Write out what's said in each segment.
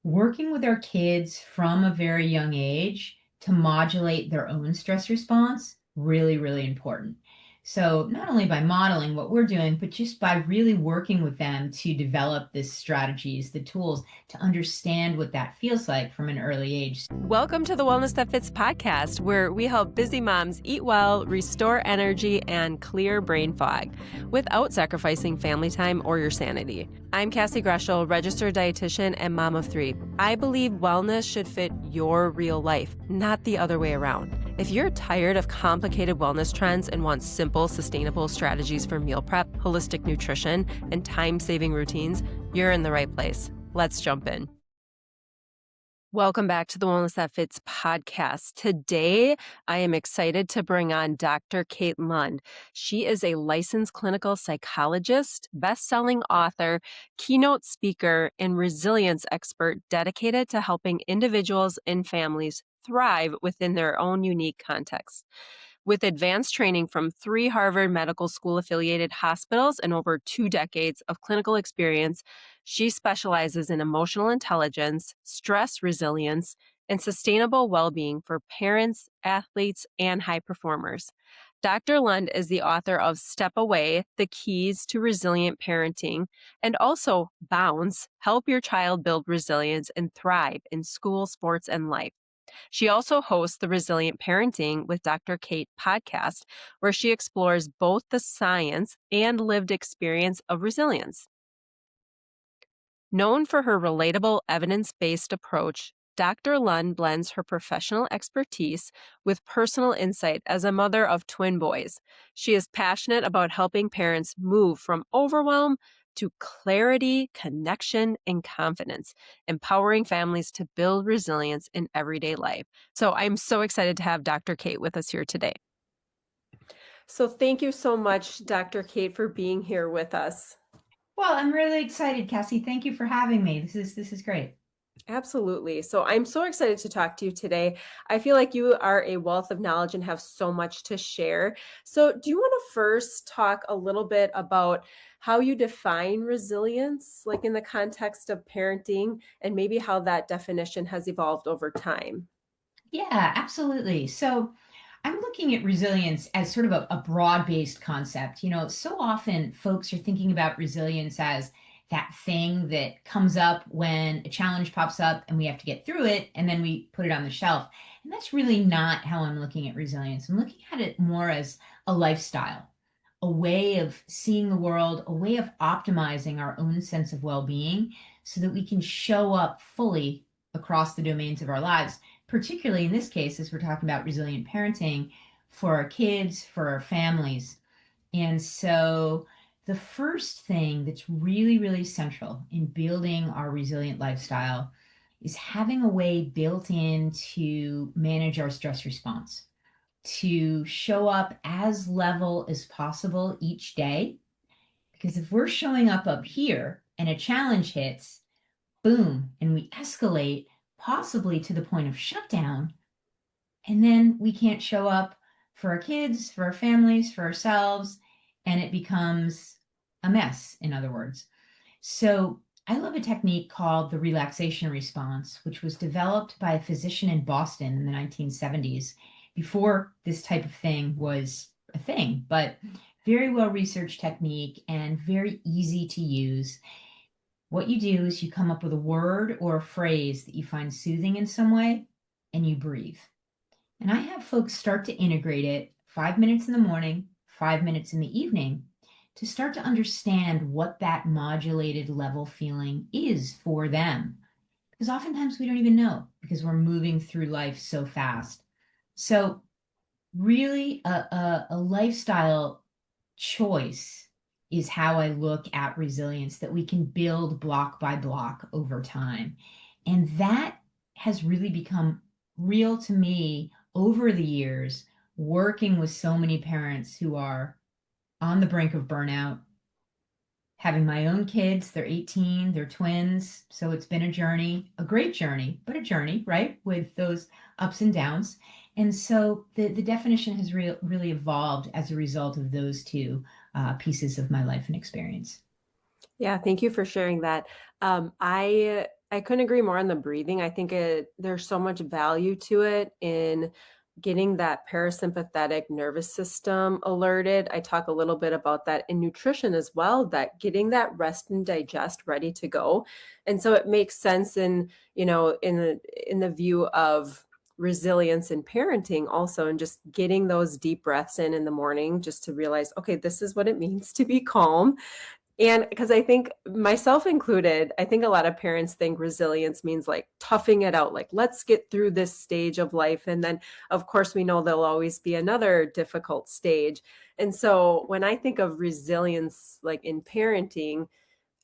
working with our kids from a very young age to modulate their own stress response, really, really important. So not only by modeling what we're doing, but just by really working with them to develop the strategies, the tools to understand what that feels like from an early age. Welcome to the Wellness That Fits podcast, where we help busy moms eat well, restore energy, and clear brain fog without sacrificing family time or your sanity. I'm Cassie Greschel, registered dietitian and mom of three. I believe wellness should fit your real life, not the other way around. If you're tired of complicated wellness trends and want simple, sustainable strategies for meal prep, holistic nutrition, and time-saving routines, you're in the right place. Let's jump in. Welcome back to the Wellness That Fits podcast. Today, I am excited to bring on Dr. Kate Lund. She is a licensed clinical psychologist, best-selling author, keynote speaker, and resilience expert dedicated to helping individuals and families thrive within their own unique context. With advanced training from 3 Harvard Medical School affiliated hospitals and over 2 decades of clinical experience, she specializes in emotional intelligence, stress resilience, and sustainable well-being for parents, athletes, and high performers. Dr. Lund is the author of Step Away, The Keys to Resilient Parenting, and also Bounce, Help Your Child Build Resilience and Thrive in School, Sports, and Life. She also hosts the Resilient Parenting with Dr. Kate podcast, where she explores both the science and lived experience of resilience. Known for her relatable, evidence-based approach, Dr. Lund blends her professional expertise with personal insight as a mother of twin boys. She is passionate about helping parents move from overwhelm to clarity, connection, and confidence, empowering families to build resilience in everyday life. So I'm so excited to have Dr. Kate with us here today. So thank you so much, Dr. Kate, for being here with us. Well, I'm really excited, Cassie. Thank you for having me. This is great. Absolutely. So I'm so excited to talk to you today. I feel like you are a wealth of knowledge and have so much to share. So do you want to first talk a little bit about how you define resilience, like in the context of parenting, and maybe how that definition has evolved over time? Yeah, absolutely. So I'm looking at resilience as sort of a broad-based concept. So often folks are thinking about resilience as that thing that comes up when a challenge pops up and we have to get through it and then we put it on the shelf. And that's really not how I'm looking at resilience. I'm looking at it more as a lifestyle, a way of seeing the world, a way of optimizing our own sense of well-being so that we can show up fully across the domains of our lives, particularly in this case, as we're talking about resilient parenting for our kids, for our families. And so the first thing that's really, really central in building our resilient lifestyle is having a way built in to manage our stress response, to show up as level as possible each day. Because if we're showing up here and a challenge hits, boom, and we escalate, possibly to the point of shutdown, and then we can't show up for our kids, for our families, for ourselves, and it becomes a mess, in other words. So I love a technique called the relaxation response, which was developed by a physician in Boston in the 1970s, before this type of thing was a thing, but very well researched technique and very easy to use. What you do is you come up with a word or a phrase that you find soothing in some way, and you breathe. And I have folks start to integrate it 5 minutes in the morning, 5 minutes in the evening, to start to understand what that modulated level feeling is for them. Because oftentimes we don't even know because we're moving through life so fast. So really a lifestyle choice is how I look at resilience that we can build block by block over time. And that has really become real to me over the years, working with so many parents who are on the brink of burnout, having my own kids. They're 18, they're twins. So it's been a journey, a great journey, but a journey, right? With those ups and downs. And so the definition has really evolved as a result of those two pieces of my life and experience. Yeah, thank you for sharing that. I I couldn't agree more on the breathing. I think there's so much value to it in getting that parasympathetic nervous system alerted. I talk a little bit about that in nutrition as well, that getting that rest and digest ready to go. And so it makes sense in the view of resilience in parenting also, and just getting those deep breaths in the morning just to realize, okay, this is what it means to be calm. And because I think, myself included, I think a lot of parents think resilience means like toughing it out, like let's get through this stage of life. And then, of course, we know there'll always be another difficult stage. And so when I think of resilience, like in parenting,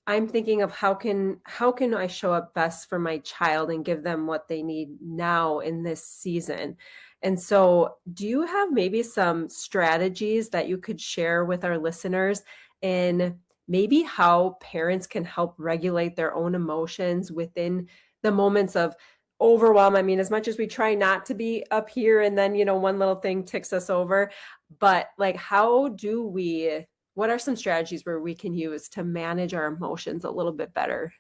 I'm thinking of how can I show up best for my child and give them what they need now in this season. And so, do you have maybe some strategies that you could share with our listeners in maybe how parents can help regulate their own emotions within the moments of overwhelm? I mean, as much as we try not to be up here and then, one little thing ticks us over, but like how do we what are some strategies where we can use to manage our emotions a little bit better?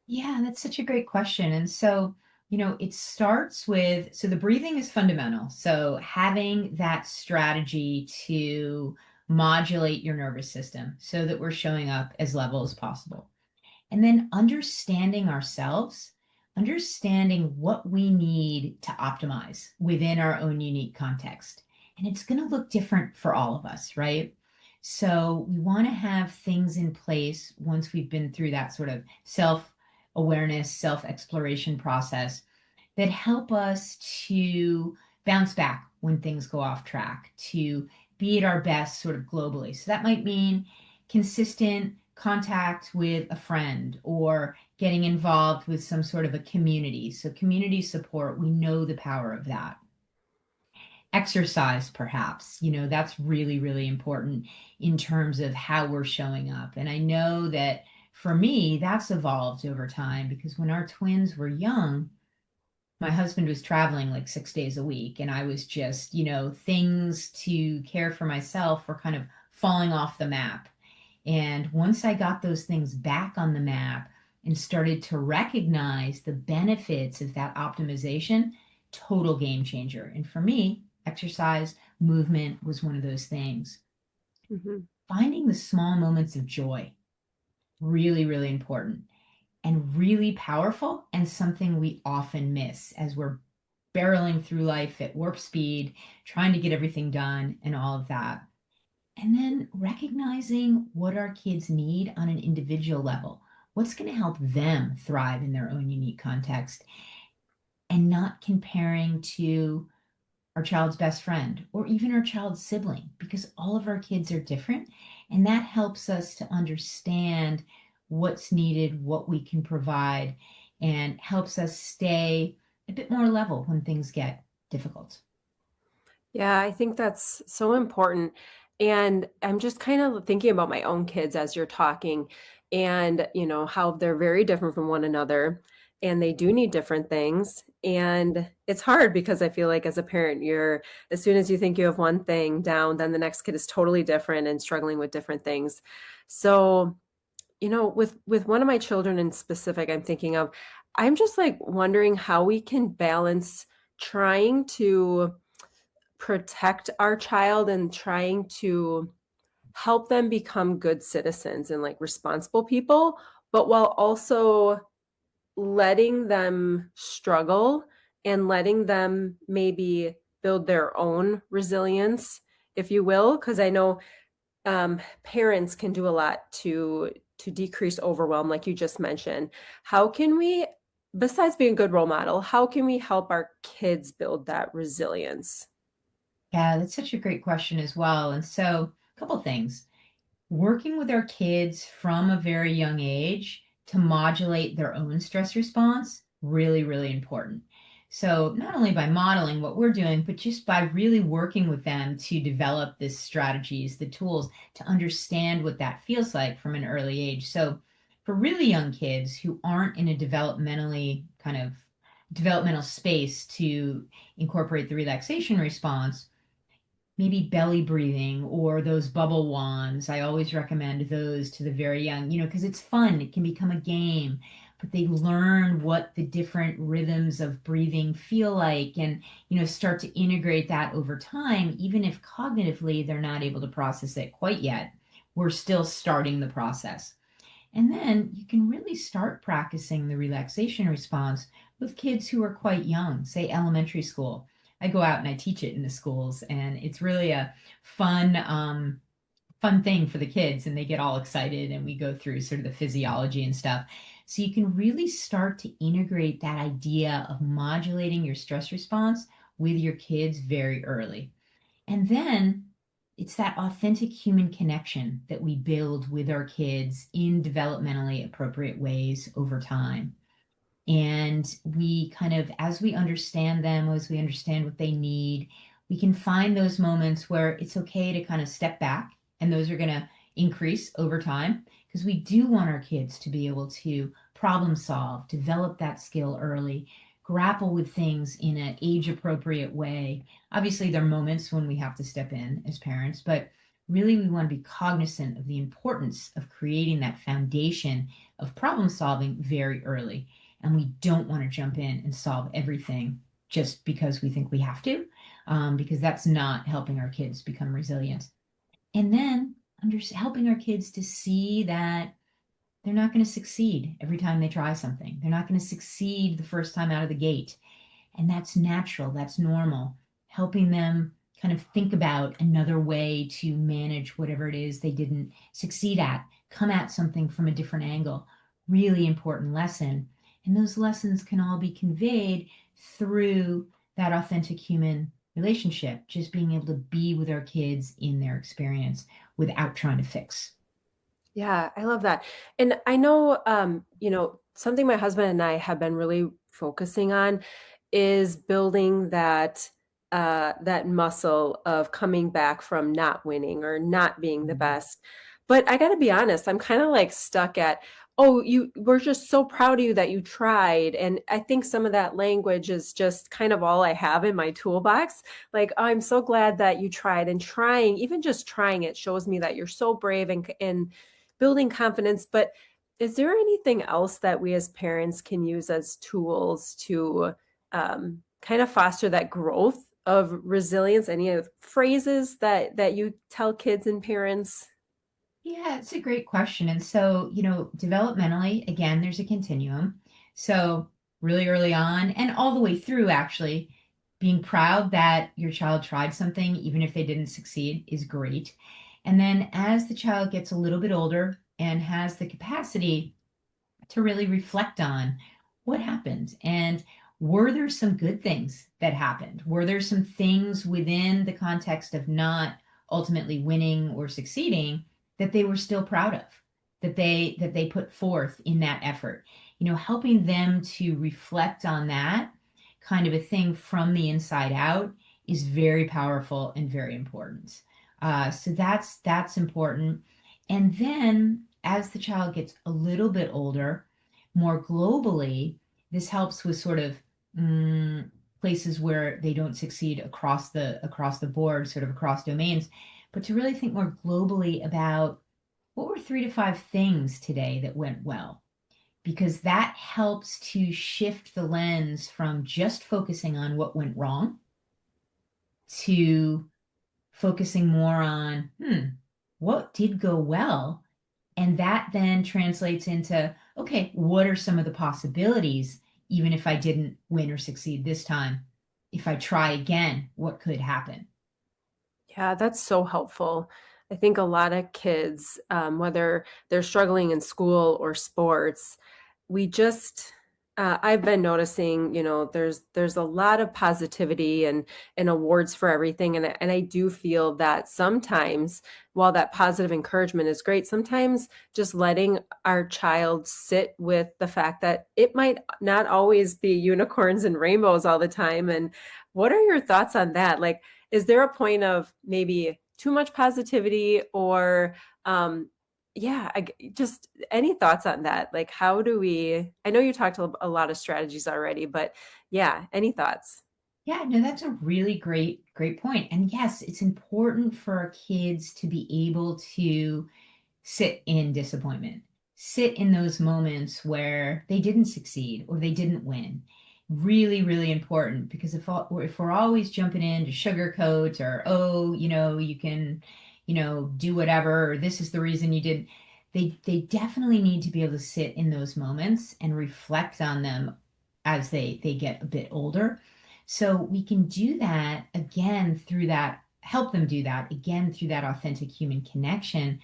Yeah, that's such a great question. And so, it starts with, so the breathing is fundamental. So having that strategy to modulate your nervous system so that we're showing up as level as possible. And then understanding ourselves, understanding what we need to optimize within our own unique context. And it's going to look different for all of us, right? So we want to have things in place once we've been through that sort of self awareness, self exploration process that help us to bounce back when things go off track, to be at our best sort of globally. So that might mean consistent contact with a friend or getting involved with some sort of a community. So, community support, we know the power of that. Exercise, perhaps, that's really, really important in terms of how we're showing up. And I know that for me, that's evolved over time because when our twins were young, my husband was traveling like 6 days a week, and I was just, things to care for myself were kind of falling off the map. And once I got those things back on the map and started to recognize the benefits of that optimization, total game changer. And for me, exercise, movement was one of those things. Mhm. Finding the small moments of joy, really, really important and really powerful, and something we often miss as we're barreling through life at warp speed, trying to get everything done and all of that. And then recognizing what our kids need on an individual level. What's going to help them thrive in their own unique context, and not comparing to our child's best friend or even our child's sibling, because all of our kids are different. And that helps us to understand what's needed, what we can provide, and helps us stay a bit more level when things get difficult. Yeah, I think that's so important. And I'm just kind of thinking about my own kids as you're talking, and, how they're very different from one another and they do need different things. And it's hard because I feel like as a parent, as soon as you think you have one thing down, then the next kid is totally different and struggling with different things. So, with one of my children in specific, I'm thinking of, I'm just like wondering how we can balance trying to protect our child and trying to help them become good citizens and like responsible people, but while also letting them struggle and letting them maybe build their own resilience, if you will, because I know parents can do a lot to decrease overwhelm, like you just mentioned. How can we, besides being a good role model, how can we help our kids build that resilience? Yeah, that's such a great question as well. And so, a couple things. Working with our kids from a very young age to modulate their own stress response, really, really important. So, not only by modeling what we're doing, but just by really working with them to develop the strategies, the tools to understand what that feels like from an early age. So, for really young kids who aren't in a developmental space to incorporate the relaxation response, maybe belly breathing or those bubble wands. I always recommend those to the very young, because it's fun. It can become a game. but they learn what the different rhythms of breathing feel like and, start to integrate that over time, even if cognitively they're not able to process it quite yet. We're still starting the process. And then you can really start practicing the relaxation response with kids who are quite young, say elementary school. I go out and I teach it in the schools, and it's really a fun, fun thing for the kids, and they get all excited, and we go through sort of the physiology and stuff. So you can really start to integrate that idea of modulating your stress response with your kids very early. And then it's that authentic human connection that we build with our kids in developmentally appropriate ways over time. And we kind of, as we understand them, as we understand what they need, we can find those moments where it's okay to kind of step back, and those are going to increase over time because we do want our kids to be able to problem solve, develop that skill early, grapple with things in an age appropriate way. Obviously, there are moments when we have to step in as parents, but really we want to be cognizant of the importance of creating that foundation of problem solving very early. And we don't want to jump in and solve everything just because we think we have to, because that's not helping our kids become resilient. And then helping our kids to see that they're not going to succeed every time they try something. They're not going to succeed the first time out of the gate. And that's natural, that's normal. Helping them kind of think about another way to manage whatever it is they didn't succeed at, come at something from a different angle. Really important lesson. And those lessons can all be conveyed through that authentic human relationship, just being able to be with our kids in their experience without trying to fix. Yeah, I love that. And I know, something my husband and I have been really focusing on is building that muscle of coming back from not winning or not being the Mhm. best. But I got to be honest, I'm kind of like stuck at, oh, we're just so proud of you that you tried. And I think some of that language is just kind of all I have in my toolbox. Like, oh, I'm so glad that you tried, and trying, even just trying it shows me that you're so brave and building confidence. But is there anything else that we as parents can use as tools to kind of foster that growth of resilience? Any of phrases that you tell kids and parents? Yeah, it's a great question. And so, developmentally, again, there's a continuum. So, really early on and all the way through, actually, being proud that your child tried something, even if they didn't succeed, is great. And then as the child gets a little bit older and has the capacity to really reflect on what happened and were there some good things that happened? Were there some things within the context of not ultimately winning or succeeding that they were still proud of, that they put forth in that effort? Helping them to reflect on that kind of a thing from the inside out is very powerful and very important. So that's important. And then as the child gets a little bit older, more globally, this helps with sort of mm, places where they don't succeed across the board, sort of across domains, but to really think more globally about what were 3 to 5 things today that went well, because that helps to shift the lens from just focusing on what went wrong to focusing more on, what did go well? And that then translates into, okay, what are some of the possibilities, even if I didn't win or succeed this time? If I try again, what could happen? Yeah, that's so helpful. I think a lot of kids, whether they're struggling in school or sports, we just, I've been noticing, there's a lot of positivity and awards for everything, and I do feel that sometimes, while that positive encouragement is great, sometimes just letting our child sit with the fact that it might not always be unicorns and rainbows all the time. And what are your thoughts on that? Like, is there a point of maybe too much positivity or yeah, just any thoughts on that? Like, how do we, I know you talked a lot of strategies already, but yeah, any thoughts? Yeah, no, that's a really great point. And yes, it's important for our kids to be able to sit in disappointment, sit in those moments where they didn't succeed or they didn't win. Really, really important because if we're always jumping in to sugarcoat or, oh, you can, do whatever, or this is the reason you did, they definitely need to be able to sit in those moments and reflect on them as they get a bit older. So we can do that again through that, help them do that again through that authentic human connection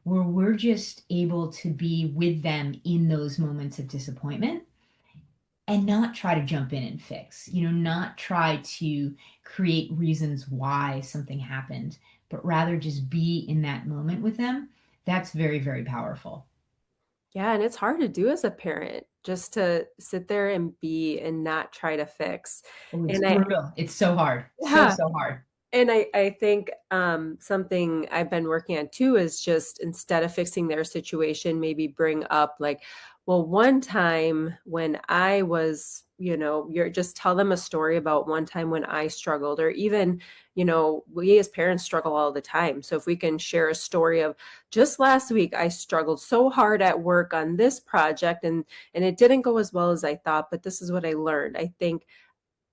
where we're just able to be with them in those moments of disappointment and not try to jump in and fix, not try to create reasons why something happened, but rather just be in that moment with them. That's very, very powerful. Yeah, and it's hard to do as a parent, just to sit there and be and not try to fix. Oh, it's And I brutal. It's so hard. So, yeah, so hard. and I think something I've been working on too is just instead of fixing their situation, maybe bring up like, well, one time when I was, you're just tell them a story about one time when I struggled, or even, we as parents struggle all the time. So if we can share a story of just last week, I struggled so hard at work on this project and it didn't go as well as I thought, but this is what I learned. I think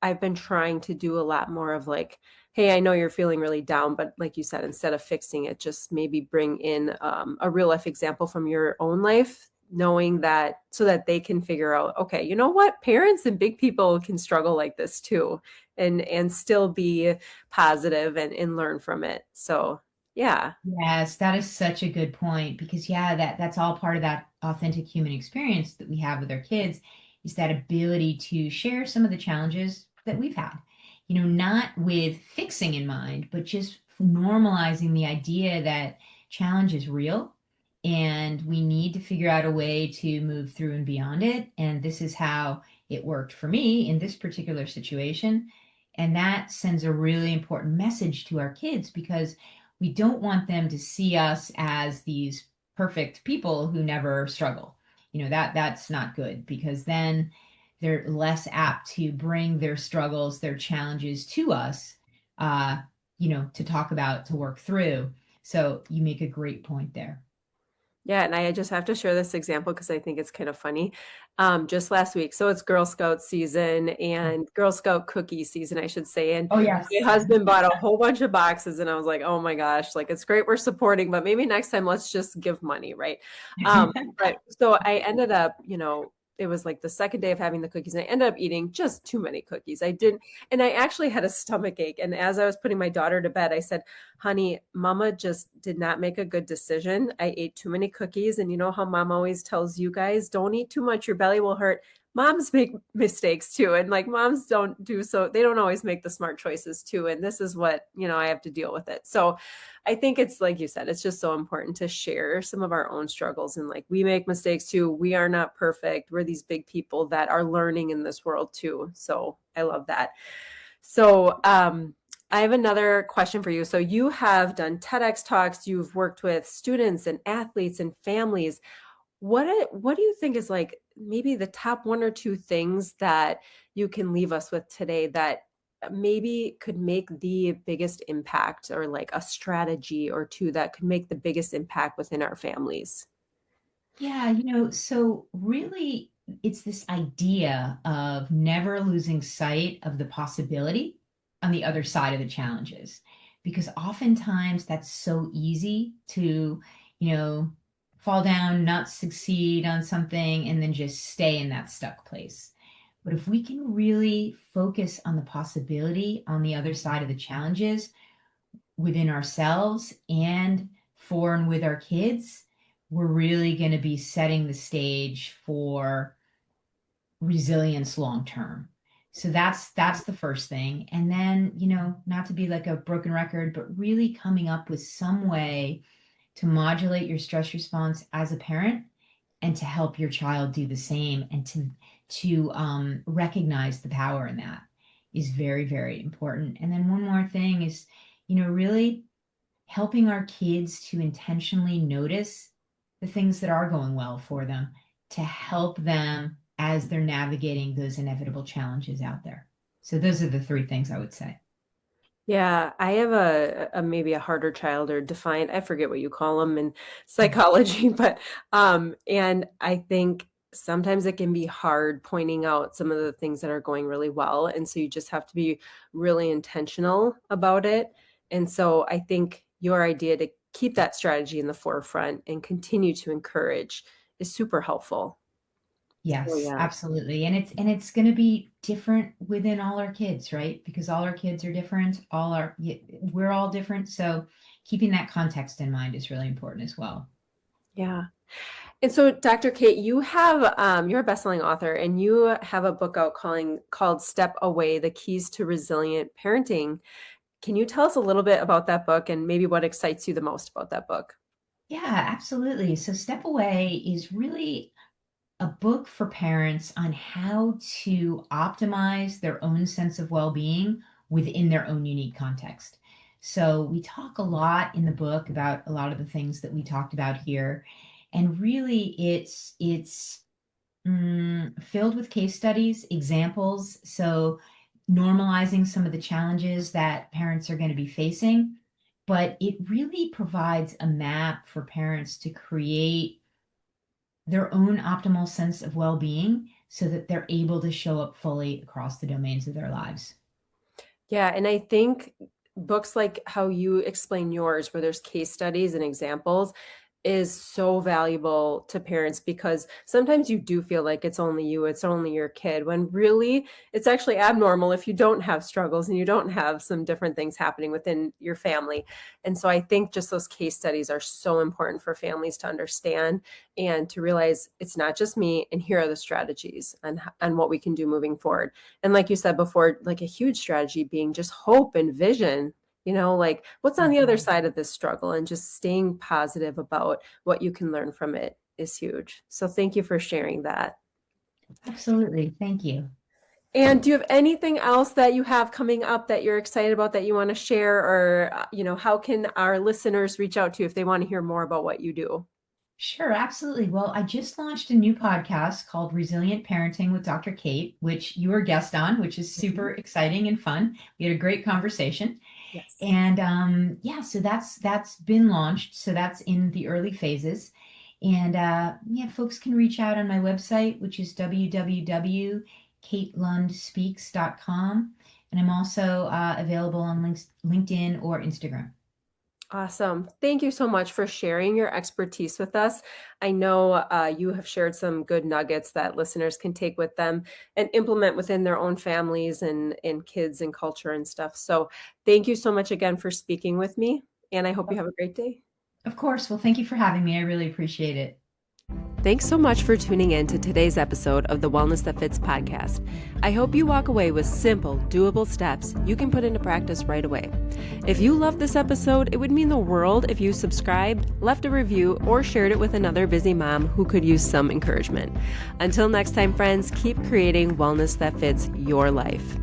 I've been trying to do a lot more of like, hey, I know you're feeling really down, but like you said, instead of fixing it, just maybe bring in a real life example from your own life, knowing that so that they can figure out, okay, you know what, parents and big people can struggle like this too, and still be positive and learn from it. So yeah. Yes, that is such a good point because yeah, that's all part of that authentic human experience that we have with our kids is that ability to share some of the challenges that we've had. Not with fixing in mind, but just normalizing the idea that challenge is real and we need to figure out a way to move through and beyond it. And this is how it worked for me in this particular situation. And that sends a really important message to our kids because we don't want them to see us as these perfect people who never struggle. That's not good because then they're less apt to bring their struggles, their challenges to us, uh, to talk about, to work through. So you make a great point there. Yeah, and I just have to share this example because I think it's kind of funny. Just last week, so it's Girl Scout season and Girl Scout cookie season, I should say. And Oh, my yes. husband bought a whole bunch of boxes, and I was like, "Oh my gosh, like it's great we're supporting, but maybe next time let's just give money, right?" But so I ended up, it was like the second day of having the cookies, and I ended up eating just too many cookies. I didn't, and I actually had a stomach ache. And as I was putting my daughter to bed, I said, honey, mama just did not make a good decision. I ate too many cookies. And you know how mom always tells you guys, don't eat too much, your belly will hurt. Moms make mistakes too. And like moms don't do so, they don't always make the smart choices too. And this is what, I have to deal with it. So I think it's like you said, it's just so important to share some of our own struggles. And like we make mistakes too. We are not perfect. We're these big people that are learning in this world too. So I love that. So, I have another question for you. So you have done TEDx talks, you've worked with students and athletes and families. What do you think is like maybe the top one or two things that you can leave us with today that maybe could make the biggest impact, or like a strategy or two that could make the biggest impact within our families? Yeah, so really it's this idea of never losing sight of the possibility on the other side of the challenges. Because oftentimes that's so easy to, fall down, not succeed on something, and then just stay in that stuck place. But if we can really focus on the possibility on the other side of the challenges, within ourselves and for and with our kids, we're really going to be setting the stage for resilience long term. So that's the first thing. And then, not to be like a broken record, but really coming up with some way to modulate your stress response as a parent and to help your child do the same and to recognize the power in that is very, very important. And then one more thing is, really helping our kids to intentionally notice the things that are going well for them to help them as they're navigating those inevitable challenges out there. So those are the three things I would say. Yeah, I have a maybe a harder child or defined, I forget what you call them in psychology, but and I think sometimes it can be hard pointing out some of the things that are going really well. And so you just have to be really intentional about it. And so I think your idea to keep that strategy in the forefront and continue to encourage is super helpful. So Yes, yeah. absolutely. And it's going to be different within all our kids, right? Because all our kids are different, we're all different. So keeping that context in mind is really important as well. Yeah. And so, Dr. Kate, you're a bestselling author, and you have a book out called "Step Away: The Keys to Resilient Parenting." Can you tell us a little bit about that book and maybe what excites you the most about that book? Yeah, absolutely. So Step Away is really a book for parents on how to optimize their own sense of well-being within their own unique context. So we talk a lot in the book about a lot of the things that we talked about here. And really it's filled with case studies, examples. So normalizing some of the challenges that parents are going to be facing. But it really provides a map for parents to create their own optimal sense of well-being so that they're able to show up fully across the domains of their lives. Yeah, and I think books like how you explain yours, where there's case studies and examples, is so valuable to parents because sometimes you do feel like it's only you, it's only your kid, when really it's actually abnormal if you don't have struggles and you don't have some different things happening within your family. And so I think just those case studies are so important for families to understand and to realize it's not just me, and here are the strategies and what we can do moving forward. And like you said before, like a huge strategy being just hope and vision, like what's on the other Mhm. side of this struggle, and just staying positive about what you can learn from it is huge. So thank you for sharing that. Absolutely. Thank you. And do you have anything else that you have coming up that you're excited about that you want to share, or how can our listeners reach out to you if they want to hear more about what you do? Sure, absolutely. Well, I just launched a new podcast called Resilient Parenting with Dr. Kate, which you were a guest on, which is Mhm. super exciting and fun. We had a great conversation. Yes. And yeah, so that's been launched. So that's in the early phases. And yeah, folks can reach out on my website, which is www.katelundspeaks.com. And I'm also available on LinkedIn or Instagram. Awesome. Thank you so much for sharing your expertise with us. I know you have shared some good nuggets that listeners can take with them and implement within their own families and kids and culture and stuff. So thank you so much again for speaking with me, and I hope you have a great day. Of course. Well, thank you for having me. I really appreciate it. Thanks so much for tuning in to today's episode of the Wellness That Fits podcast. I hope you walk away with simple, doable steps you can put into practice right away. If you loved this episode, it would mean the world if you subscribed, left a review, or shared it with another busy mom who could use some encouragement. Until next time, friends, keep creating wellness that fits your life.